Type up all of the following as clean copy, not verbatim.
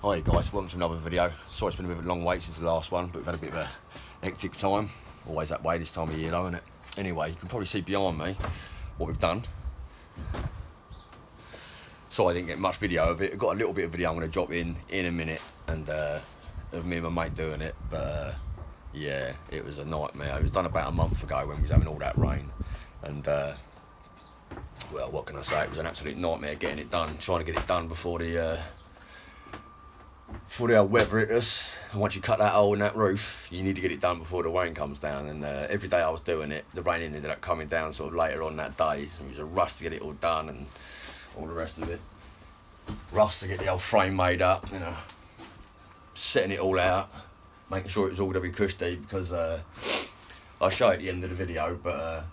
Hi guys, welcome to another video. Sorry it's been a bit of a long wait since the last one, but we've had a bit of a hectic time. Always that way this time of year though, isn't it? Anyway, you can probably see behind me what we've done. Sorry I didn't get much video of it. I've got a little bit of video I'm going to drop in a minute, and of me and my mate doing it, but yeah, it was a nightmare. It was done about a month ago when we was having all that rain, and well, what can I say, it was an absolute nightmare getting it done, trying to get it done before the old weather hit us. And once you cut that hole in that roof, you need to get it done before the rain comes down, and every day I was doing it, the rain ended up coming down sort of later on that day, so it was a rush to get it all done and all the rest of it. Rush to get the old frame made up, you know, setting it all out, making sure it was all going to be cushy, because I'll show you at the end of the video, but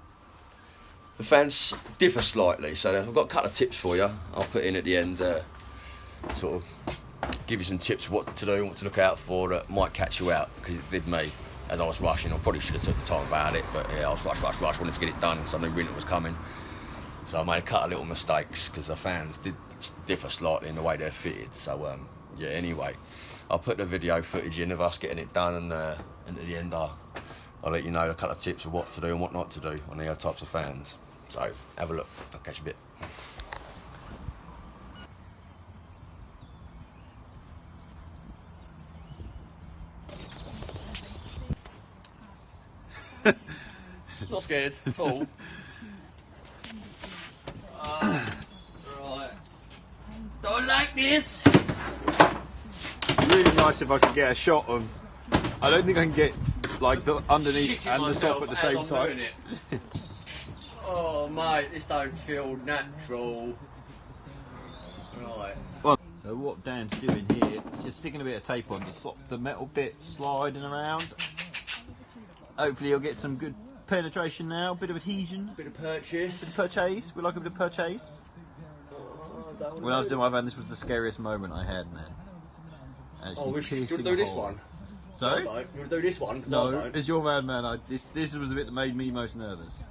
the fans differ slightly, so I've got a couple of tips for you I'll put in at the end, sort of give you some tips of what to do and what to look out for that might catch you out, because it did me as I was rushing. I probably should have took the time about it, but yeah, I was rush, wanted to get it done because I knew winter was coming. So I made a couple of little mistakes because the fans did differ slightly in the way they're fitted. So yeah, anyway, I'll put the video footage in of us getting it done, and at the end I'll let you know a couple of tips of what to do and what not to do on the other types of fans. So have a look, I'll catch you a bit. Not scared at all. Right. Don't like this. Really nice if I could get a shot of. I don't think I can get like the underneath and the top at the same time. Oh mate, this don't feel natural. Right. So what Dan's doing here is just sticking a bit of tape on to stop the metal bit sliding around. Hopefully you'll get some good penetration now, bit of adhesion. Bit of purchase. Bit of purchase. We like a bit of purchase. When I was doing my van, this was the scariest moment I had, man. Oh, we should do this one. Sorry? You want to do this one? No, it's your van, man. This was the bit that made me most nervous.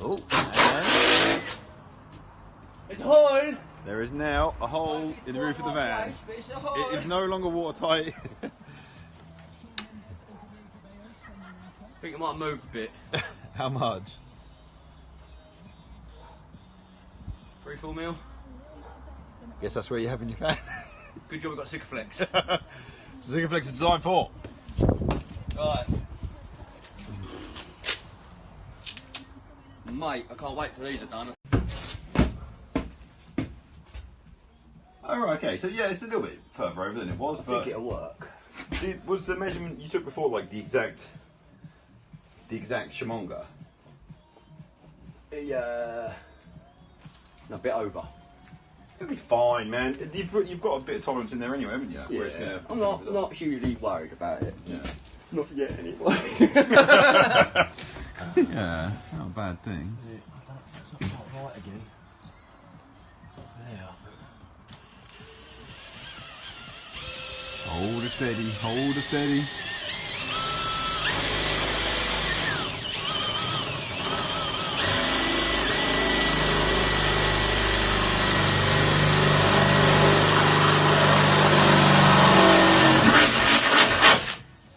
Oh, and it's a hole! There is now a hole in the roof of the van. It is no longer watertight. I think it might have moved a bit. How much? 3-4 mil. Guess that's where you're having your fan. Good job we got Sikaflex. So Sikaflex is designed for. Right. Mate, I can't wait till these are done. Oh, right, okay, so yeah, it's a little bit further over than it was, but I think it'll work. Was the measurement you took before like the exact shamonga? Yeah. A bit over. It'll be fine, man. You've got a bit of tolerance in there anyway, haven't you? Yeah. Where it's gonna I'm not hugely worried about it. Yeah. Not yet, anyway. Yeah, not a bad thing. Yeah, I don't know if that's not quite right again. There. Hold it steady, hold it steady.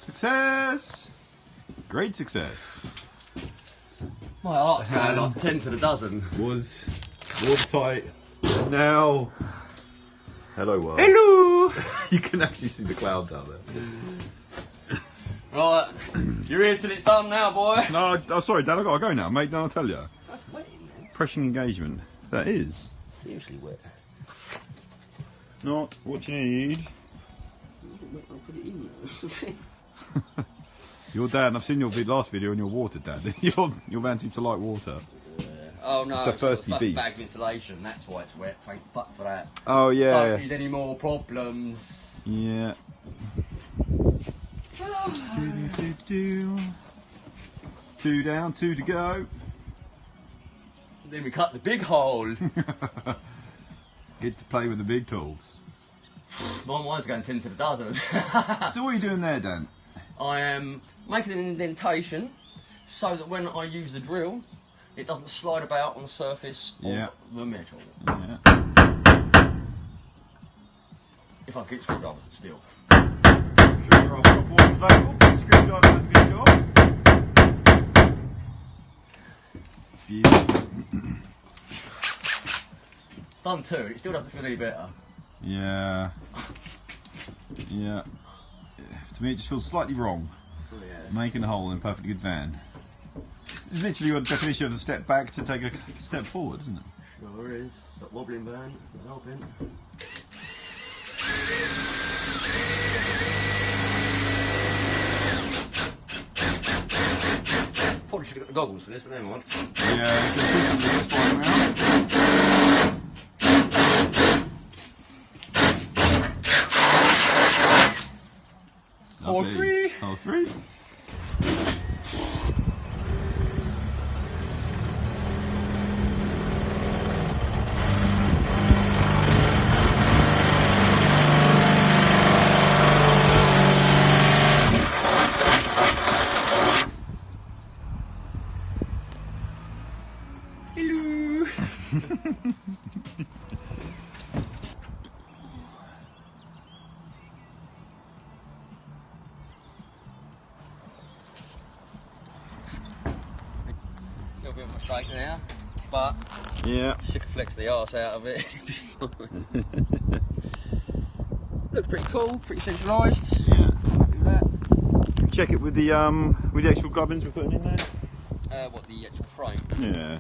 Success! Great success. My heart's going like 10 to the dozen. Was watertight. Now, hello world. Hello! You can actually see the clouds out there. Right, you're here till it's done now, boy. No, I'm sorry, Dad, I gotta go now, mate. Then I'll tell you. That's wet in there. Pressing engagement. That is. Seriously wet. Not what you need. I'll put it in here. Your dad, and I've seen your last video on your water, Dad. your van seems to like water. Yeah. Oh no, It's a thirsty got beast. bag of insulation, that's why it's wet. Thank fuck for that. Oh yeah. Don't need any more problems. Yeah. Two down, two to go. Then we cut the big hole. Get to play with the big tools. Mine's going 10 to the dozens. So what are you doing there, Dan? I am making an indentation so that when I use the drill, it doesn't slide about on the surface of the metal. Yeah. If I keep screwdrivers still. Sure, I've got boards available. Screwdriver does a good job. Beautiful. Done two, it still doesn't feel any better. Yeah. Yeah. To me, it just feels slightly wrong. Oh, yeah. Making a hole in a perfectly good van. It's literally your definition of a step back to take a step forward, isn't it? Sure is. Stop wobbling, van. Helping. Probably should have got the goggles for this, but never mind. Yeah, this one around. Hole three. Hole three. Hello. A little bit of a mistake there, but Yeah. should have flexed the arse out of it. Looks pretty cool, pretty centralised. Yeah. Do that. Check it with the actual gubbins we're putting in there. What, the actual frame? Yeah.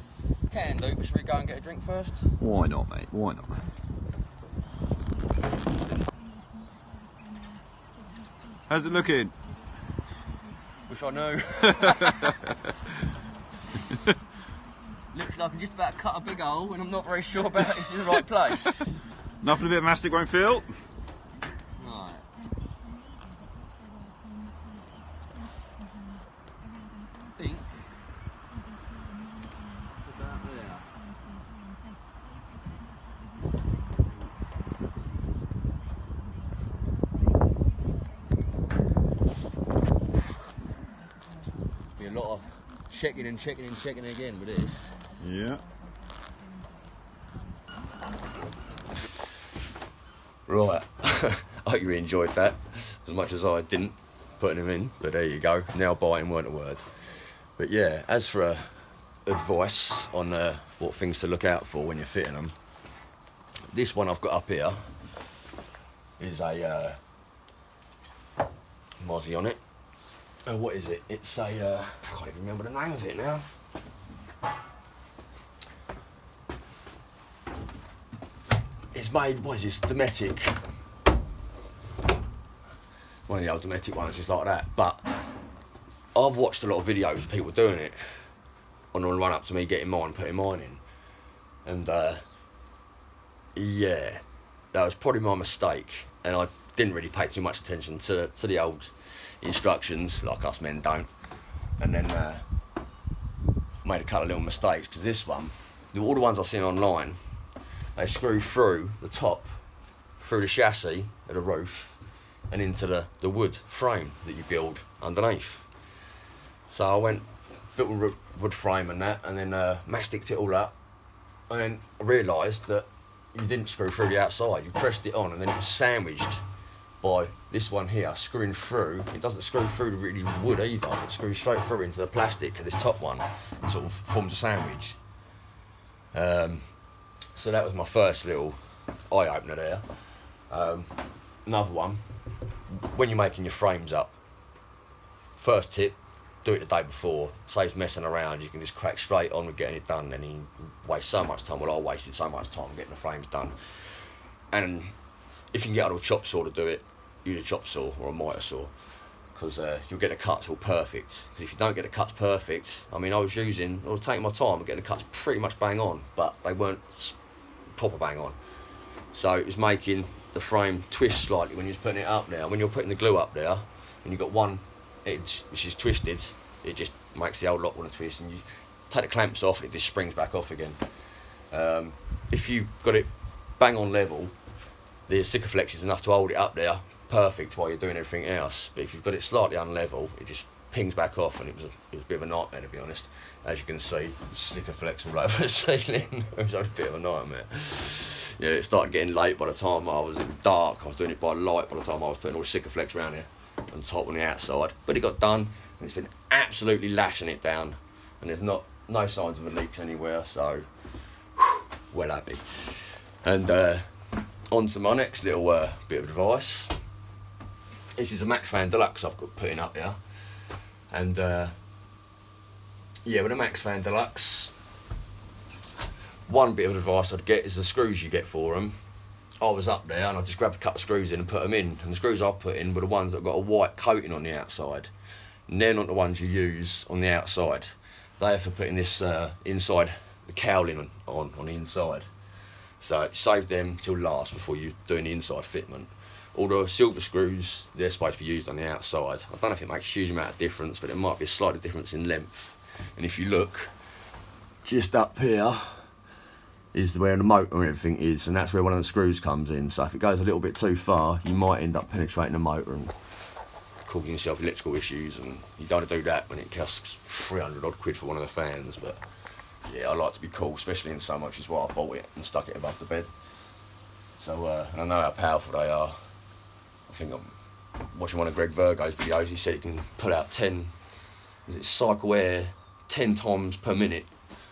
Can do, but should we go and get a drink first? Why not, mate? Why not? How's it looking? Wish I knew. Looks like I'm just about to cut a big hole and I'm not very sure about it's in the right place. Nothing a bit of mastic won't feel. Right. I think it's about there. Be a lot of checking and checking and checking again with this. Yeah. Right, I hope you enjoyed that as much as I didn't putting them in, but there you go, now buying weren't a word. But yeah, as for advice on what things to look out for when you're fitting them, this one I've got up here is a mozzie on it. What is it? It's a, I can't even remember the name of it now. It's made, what is this, Dometic. One of the old Dometic ones is like that, but I've watched a lot of videos of people doing it on the run up to me getting mine, putting mine in. And yeah, that was probably my mistake, and I didn't really pay too much attention to the old instructions, like us men don't, and then made a couple of little mistakes, because this one, all the ones I've seen online, they screw through the top, through the chassis of the roof, and into the wood frame that you build underneath. So I went, built a wood frame and that, and then masticed it all up, and then I realised that you didn't screw through the outside, you pressed it on, and then it was sandwiched by this one here, screwing through. It doesn't screw through the really wood either, it screws straight through into the plastic of this top one, and sort of forms a sandwich. So that was my first little eye-opener there. Another one, when you're making your frames up, first tip, do it the day before, saves messing around, you can just crack straight on with getting it done, and you waste so much time. Well, I wasted so much time getting the frames done. And if you can get a chop saw to do it, use a chop saw or a miter saw, because you'll get the cuts all perfect. Because if you don't get the cuts perfect, I mean, I was taking my time and getting the cuts pretty much bang on, but they weren't proper bang on. So it was making the frame twist slightly when you was putting it up there. When you're putting the glue up there, and you've got one edge which is twisted, it just makes the old lot want to twist, and you take the clamps off and it just springs back off again. If you've got it bang on level, the Sikaflex is enough to hold it up there perfect while you're doing everything else. But if you've got it slightly unlevel, it just pings back off, and it was a bit of a nightmare, to be honest. As you can see, slicker flecks all over the ceiling. It was a bit of a nightmare. Yeah, it started getting late by the time I was in the dark. I was doing it by light by the time I was putting all the slicker flecks around here on top on the outside. But it got done, and it's been absolutely lashing it down, and there's no signs of a leaks anywhere, so well happy. And on to my next little bit of advice. This is a MaxxFan Deluxe I've got putting up here, and yeah, with a MaxxFan Deluxe, one bit of advice I'd get is the screws you get for them. I was up there and I just grabbed a couple of screws in and put them in, and the screws I put in were the ones that got a white coating on the outside, and they're not the ones you use on the outside. They are for putting this inside, the cowling on the inside, so it saved them till last before you're doing the inside fitment. All the silver screws, they're supposed to be used on the outside. I don't know if it makes a huge amount of difference, but it might be a slight difference in length. And if you look, just up here is where the motor and everything is, and that's where one of the screws comes in. So if it goes a little bit too far, you might end up penetrating the motor and causing yourself electrical issues, and you don't want to do that when it costs 300 odd quid for one of the fans. But yeah, I like to be cool, especially in summer, which is why I bought it and stuck it above the bed. So, and I know how powerful they are. I think I'm watching one of Greg Virgo's videos. He said it can pull out 10, is it cycle air 10 times per minute,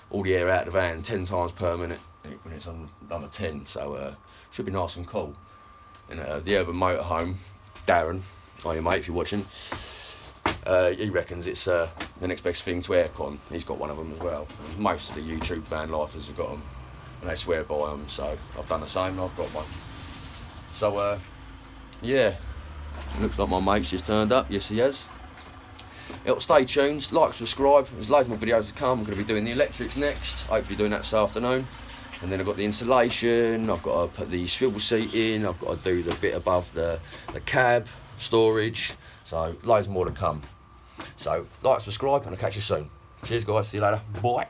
all the air out of the van 10 times per minute when it's on number 10. So should be nice and cool. And the urban motorhome, Darren, hi mate if you're watching, he reckons it's the next best thing to aircon. He's got one of them as well. And most of the YouTube van lifers have got them, and they swear by them. So I've done the same, and I've got one. So yeah, looks like my mate's just turned up. Yes, he has. Stay tuned, like, subscribe. There's loads more videos to come. I'm going to be doing the electrics next, hopefully doing that this afternoon. And then I've got the insulation, I've got to put the swivel seat in, I've got to do the bit above the cab, storage. So loads more to come. So like, subscribe, and I'll catch you soon. Cheers guys, see you later. Bye.